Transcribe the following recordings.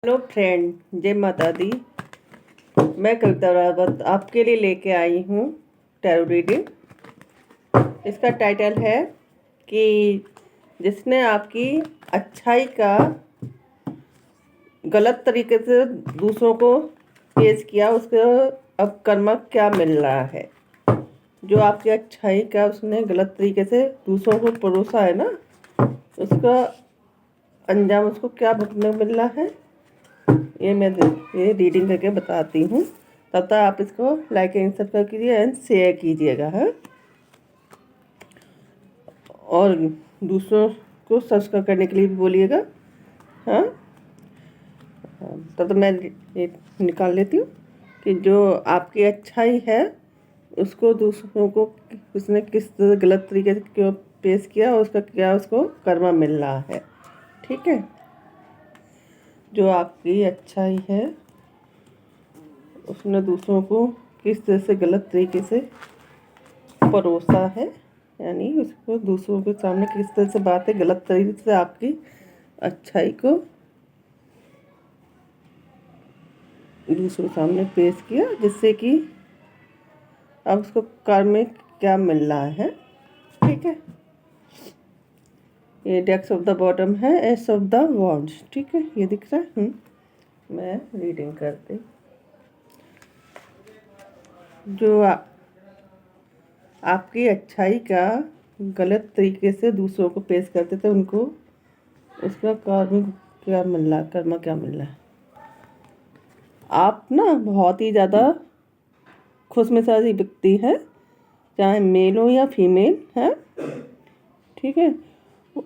Hello friend, जय माता दी। मैं कविता रावत आपके लिए लेके आई हूँ टैरो रीडिंग। इसका टाइटल है कि जिसने आपकी अच्छाई का गलत तरीके से दूसरों को पेश किया, उसको अब कर्म क्या मिल रहा है। जो आपकी अच्छाई का उसने गलत तरीके से दूसरों को परोसा है ना, उसका अंजाम उसको क्या भुगतने मिल रहा है, ये रीडिंग करके बताती हूँ। तब तक आप इसको लाइक एंड सब्सक्राइब कीजिए एंड शेयर कीजिएगा, है, और दूसरों को सब्सक्राइब करने के लिए भी बोलिएगा। हाँ, तब तो मैं ये निकाल लेती हूँ कि जो आपकी अच्छाई है उसको दूसरों को उसने किस गलत तरीके से क्यों पेश किया और उसका क्या उसको कर्मा मिल रहा है। ठीक है, जो आपकी अच्छाई है उसने दूसरों को किस तरह से गलत तरीके से परोसा है, यानी उसको दूसरों के सामने किस तरह से बातें गलत तरीके से आपकी अच्छाई को दूसरों के सामने पेश किया, जिससे कि अब उसको कर्म में क्या मिल रहा है। ठीक है, ये डेक्स ऑफ द बॉटम है, एस ऑफ द वॉन्ड्स। ठीक है, ये दिख रहा है। मैं रीडिंग करती। जो आपकी अच्छाई का गलत तरीके से दूसरों को पेश करते थे, उनको उसका कर्म क्या मिल रहा, कर्म क्या मिल रहा है। आप ना बहुत ही ज़्यादा खुशमिजाजी व्यक्ति है, चाहे मेल हो या फीमेल है। ठीक है,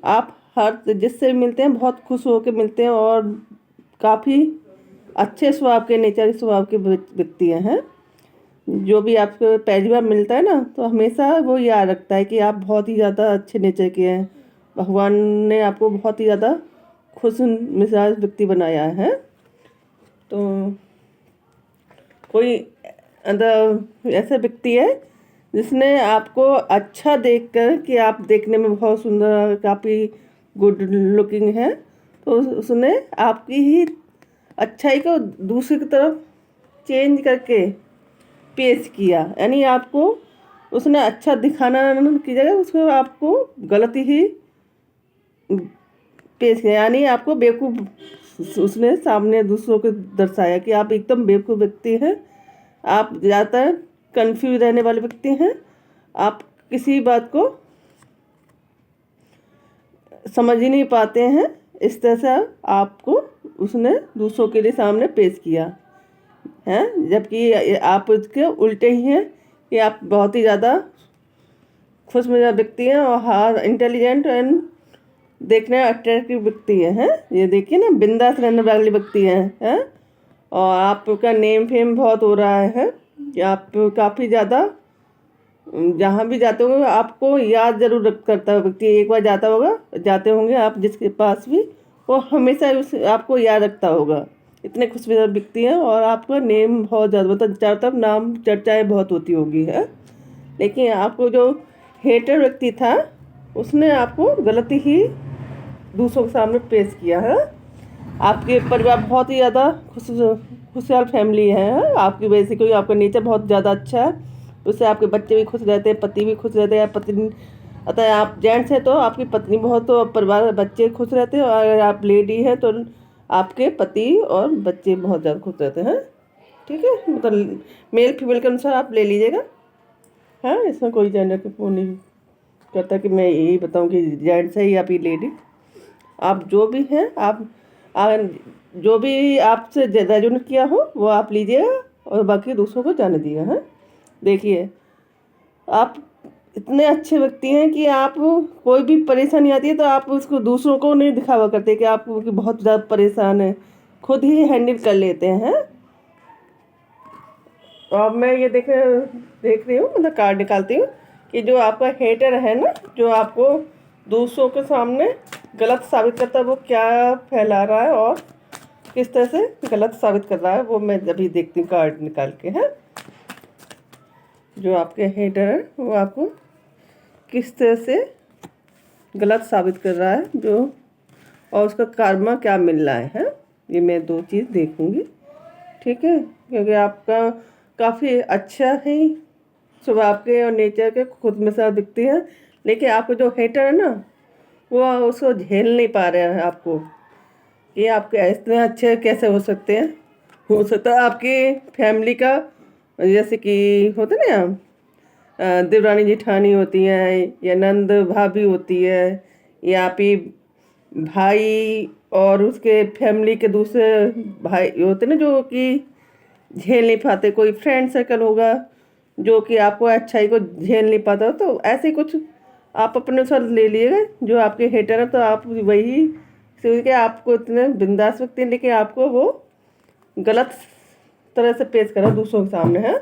आप हर जिससे मिलते हैं बहुत खुश होकर मिलते हैं और काफ़ी अच्छे स्वभाव के, नेचर स्वभाव के व्यक्ति हैं। जो भी आपको पहली बार मिलता है ना, तो हमेशा वो याद रखता है कि आप बहुत ही ज़्यादा अच्छे नेचर के हैं। भगवान ने आपको बहुत ही ज़्यादा खुश मिजाज व्यक्ति बनाया है। तो कोई अंदर ऐसा व्यक्ति है जिसने आपको अच्छा देखकर कि आप देखने में बहुत सुंदर, काफ़ी गुड लुकिंग है, तो उसने आपकी ही अच्छाई को दूसरी की तरफ चेंज करके पेश किया। यानी आपको उसने अच्छा दिखाना की जगह उसको आपको गलती ही पेश किया, यानी आपको बेवकूफ़ उसने सामने दूसरों को दर्शाया कि आप एकदम बेवकूफ़ व्यक्ति हैं। आप ज़्यादातर कंफ्यूज रहने वाले व्यक्ति हैं। आप किसी बात को समझ ही नहीं पाते हैं। इस तरह से आपको उसने दूसरों के लिए सामने पेश किया है, जबकि आप उसके उल्टे ही हैं कि आप बहुत ही ज़्यादा खुशमिजाज व्यक्ति हैं और हार इंटेलिजेंट एंड देखने अट्रैक्टिव व्यक्ति हैं। ये देखिए ना, बिंदास रहने वाले व्यक्ति हैं। और आपका नेम फेम बहुत हो रहा है कि आप काफ़ी ज़्यादा जहाँ भी जाते होंगे आपको याद जरूर करता है व्यक्ति। एक बार जाते होंगे आप जिसके पास भी, वो हमेशा उस आपको याद रखता होगा। इतने खुशमिजाज व्यक्ति हैं और आपका नेम बहुत ज़्यादा, मतलब चारों तरफ नाम चर्चाएँ बहुत होती होगी, है। लेकिन आपको जो हेटर व्यक्ति था उसने आपको गलती ही दूसरों के सामने पेश किया है। आपके परिवार बहुत ही ज़्यादा खुशहाल फैमिली है आपकी वजह से, क्योंकि आपका नेचर बहुत ज़्यादा अच्छा है। उससे आपके बच्चे भी खुश रहते हैं, पति भी खुश रहते हैं। पत्नी, अतः आप जेंट्स हैं तो आपकी पत्नी बहुत, तो परिवार बच्चे खुश रहते हैं, और अगर आप लेडी हैं तो आपके पति और बच्चे बहुत ज़्यादा खुश रहते हैं। ठीक है, मतलब मेल फीमेल के अनुसार आप ले लीजिएगा। हाँ, इसमें कोई जेंडर की वो नहीं करता कि मैं यही बताऊँ कि जेंट्स है या फिर लेडी। आप जो भी हैं, आप जो भी आपसे रेजोनेट किया हो वो आप लीजिएगा और बाकी दूसरों को जाने दीजिएगा। हाँ, देखिए, आप इतने अच्छे व्यक्ति हैं कि आप कोई भी परेशानी आती है तो आप उसको दूसरों को नहीं दिखावा करते कि आप कि बहुत ज़्यादा परेशान है, खुद ही हैंडल कर लेते हैं। तो अब मैं ये देख रही हूँ, मतलब कार्ड निकालती हूँ कि जो आपका हेटर है ना, जो आपको दूसरों के सामने गलत साबित करता है, वो क्या फैला रहा है और किस तरह से गलत साबित कर रहा है, वो मैं अभी देखती हूँ कार्ड निकाल के। है, जो आपके हेटर है वो आपको किस तरह से गलत साबित कर रहा है, जो और उसका कर्मा क्या मिल रहा है। ये मैं 2 चीज़ देखूँगी, ठीक है? क्योंकि आपका काफ़ी अच्छा है स्वभाव के और नेचर के, खुद में से दिखती है, लेकिन आपको जो हेटर है ना, वो उसको झेल नहीं पा रहे हैं आपको। ये आपके इतने अच्छे कैसे हो सकते हैं? हो सकता है आपकी फैमिली का, जैसे कि होते ना, देवरानी जेठानी होती हैं या नंद भाभी होती है, या फिर भाई और उसके फैमिली के दूसरे भाई होते ना जो कि झेल नहीं पाते, कोई फ्रेंड सर्कल होगा जो कि आपको अच्छाई को झेल नहीं पाता, तो ऐसे ही कुछ आप अपने साथ ले लिएगा जो आपके हेटर है, तो आप वही सोच के आपको इतने बिंदास व्यक्ति हैं, लेकिन आपको वो गलत तरह से पेश करा दूसरों के सामने है।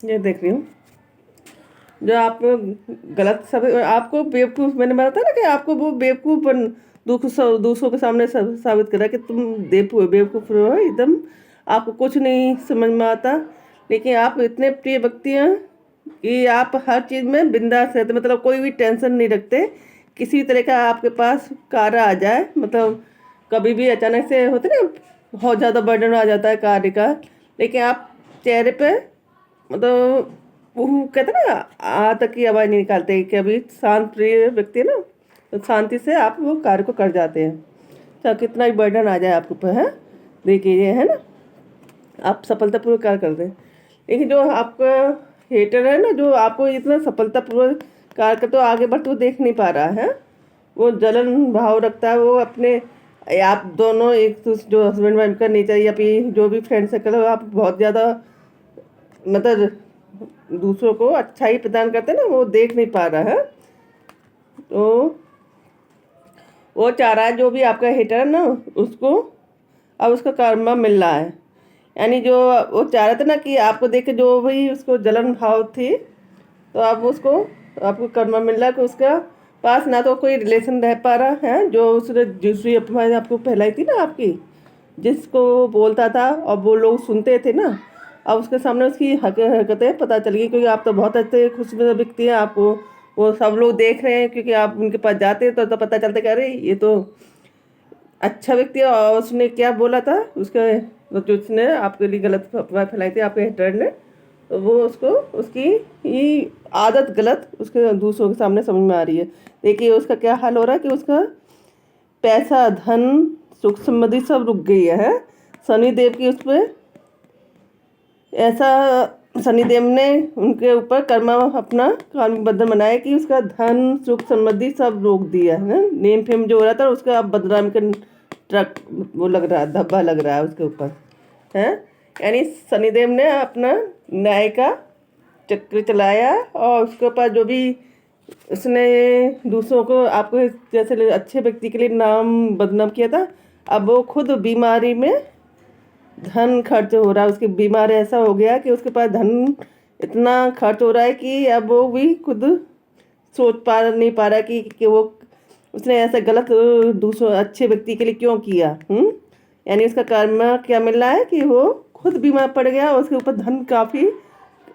ये देख रही हूँ जो आप गलत सब आपको बेवकूफ़, मैंने बताया ना कि आपको वो बेवकूफ़ बन दूसरों के सामने साबित करा कि तुम बेवकूफ़ हो एकदम, आपको कुछ नहीं समझ में आता, लेकिन आप इतने प्रिय व्यक्ति हैं कि आप हर चीज़ में बिंदास रहते, मतलब कोई भी टेंशन नहीं रखते। किसी भी तरह का आपके पास कार्य आ जाए, मतलब कभी भी अचानक से होते ना बहुत ज़्यादा बर्डन आ जाता है कार्य का, लेकिन आप चेहरे पे मतलब वो कहते ना आ तक की आवाज़ नहीं निकालते कि अभी शांत प्रिय व्यक्ति है ना, तो शांति से आप वो कार्य को कर जाते हैं, चाहे कितना भी बर्डन आ जाए आपके ऊपर है। देखिए ये है ना, आप सफलतापूर्वक कार्य करते हैं, लेकिन जो आपका हेटर है ना, जो आपको इतना सफलतापूर्वक कार्य करते हो आगे बढ़ते वो देख नहीं पा रहा है, वो जलन भाव रखता है, वो अपने आप दोनों एक दूसरे जो हस्बैंड वाइफ का नेचर या फिर जो भी फ्रेंड सर्कल है, आप बहुत ज़्यादा मतलब दूसरों को अच्छाई प्रदान करते हैं ना, वो देख नहीं पा रहा है, तो वो चाह रहा है जो भी आपका हेटर है ना उसको अब उसका कर्मा मिल रहा है। यानी जो वो चाह रहे थे ना कि आपको देख के जो भी उसको जलन भाव थी, तो अब उसको आपको कर्मा मिल रहा है कि उसका पास ना तो कोई रिलेशन रह पा रहा है, जो उसने दूसरी अफवाह आपको फैलाई थी ना आपकी, जिसको वो बोलता था और वो लोग सुनते थे ना, अब उसके सामने उसकी हरकतें पता चल गई, क्योंकि आप तो बहुत अच्छे खुश व्यक्ति हैं, आपको वो सब लोग देख रहे हैं, क्योंकि आप उनके पास जाते हैं तो पता चलता कि अरे ये तो अच्छा व्यक्ति है। और उसने क्या बोला था उसके, जो उसने आपके लिए गलत अफवाह फैलाई थी आपके हेटर ने, तो वो उसको उसकी ये आदत गलत उसके दूसरों के सामने समझ में आ रही है। देखिए उसका क्या हाल हो रहा है कि उसका पैसा धन सुख समृद्धि सब रुक गई है। शनिदेव की उस पर ऐसा शनिदेव ने उनके ऊपर कर्मा अपना कर्म बंधन बनाया कि उसका धन सुख समृद्धि सब रोक दिया है ना, नेम फेम जो हो रहा था उसका अब बदनाम का ट्रक वो लग रहा है, धब्बा लग रहा है उसके ऊपर है। यानी शनिदेव ने अपना न्याय का चक्र चलाया और उसके ऊपर जो भी उसने दूसरों को आपको जैसे अच्छे व्यक्ति के लिए नाम बदनाम किया था, अब वो खुद बीमारी में धन खर्च हो रहा है, उसकी बीमार ऐसा हो गया कि उसके पास धन इतना खर्च हो रहा है कि अब वो भी खुद सोच पा नहीं पा रहा कि वो उसने ऐसा गलत दूसरों अच्छे व्यक्ति के लिए क्यों किया। यानी उसका कर्म क्या मिल रहा है कि वो खुद बीमार पड़ गया और उसके ऊपर धन काफ़ी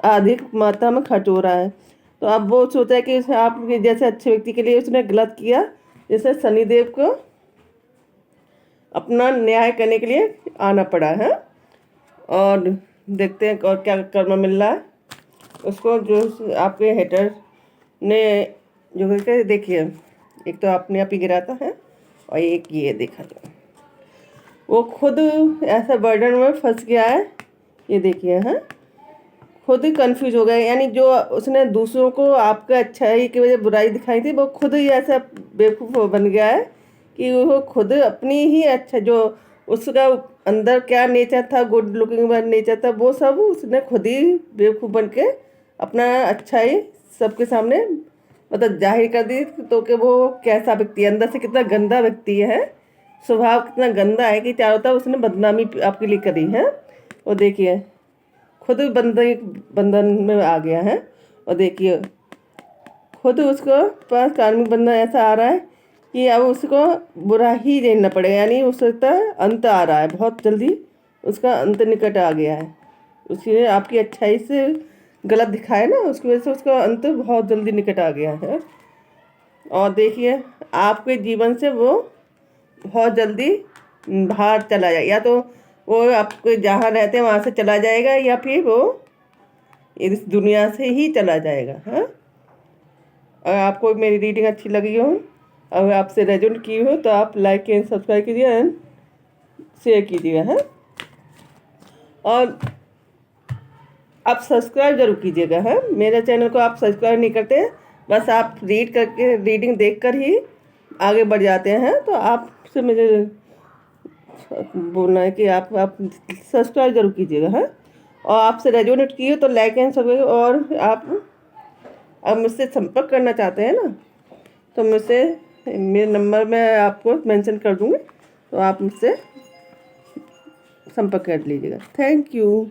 अधिक मात्रा में खर्च हो रहा है। तो अब वो सोचा है कि आप जैसे अच्छे व्यक्ति के लिए उसने गलत किया, जैसे शनिदेव को अपना न्याय करने के लिए आना पड़ा है। और देखते हैं और क्या कर्म मिल रहा है उसको, जो आपके हेटर ने जो करके देखिए, एक तो अपने आप ही गिराता है और एक ये देखा जाए वो खुद ऐसा बर्डन में फंस गया है। ये देखिए हैं, खुद ही कंफ्यूज हो गया, यानी जो उसने दूसरों को आपका अच्छाई की वजह बुराई दिखाई थी, वो खुद ही ऐसा बेवकूफ़ बन गया है कि वो खुद अपनी ही अच्छा जो उसका अंदर क्या नेचर था, गुड लुकिंग नेचर था, वो सब उसने खुद ही बेवकूफ़ बन के अपना अच्छाई सबके सामने मतलब जाहिर कर दी, तो कि वो कैसा व्यक्ति है, अंदर से कितना गंदा व्यक्ति है, स्वभाव कितना गंदा है कि चारों तरफ उसने बदनामी आपके लिए करी है। और देखिए खुद बंधन में आ गया है, और देखिए खुद उसको पास कार्मिक बंधन ऐसा आ रहा है कि अब उसको बुरा ही झेलना पड़ेगा, यानी उसका अंत आ रहा है, बहुत जल्दी उसका अंत निकट आ गया है। उसने आपकी अच्छाई से गलत दिखाया ना, उसकी वजह से उसका अंत बहुत जल्दी निकट आ गया है। और देखिए आपके जीवन से वो बहुत जल्दी बाहर चला जाए, या तो वो आपको जहाँ रहते हैं वहाँ से चला जाएगा, या फिर वो इस दुनिया से ही चला जाएगा। हाँ, अगर आपको मेरी रीडिंग अच्छी लगी हो, अगर आपसे रेजोनेट की हो, तो आप लाइक एंड सब्सक्राइब कीजिए एंड शेयर कीजिएगा। हाँ, और आप सब्सक्राइब जरूर कीजिएगा। हाँ, मेरे चैनल को आप सब्सक्राइब नहीं करते हैं, बस आप रीडिंग देखकर ही आगे बढ़ जाते हैं। तो आपसे मुझे बोलना है कि आप सब्सक्राइब जरूर कीजिएगा। हाँ, और आपसे रेजोनेट की हो तो लाइक एंड सब्सक्राइब, और आप अब मुझसे संपर्क करना चाहते हैं ना, तो मुझसे मेरे नंबर मैं आपको मेंशन कर दूँगी, तो आप मुझसे संपर्क कर लीजिएगा। Thank you.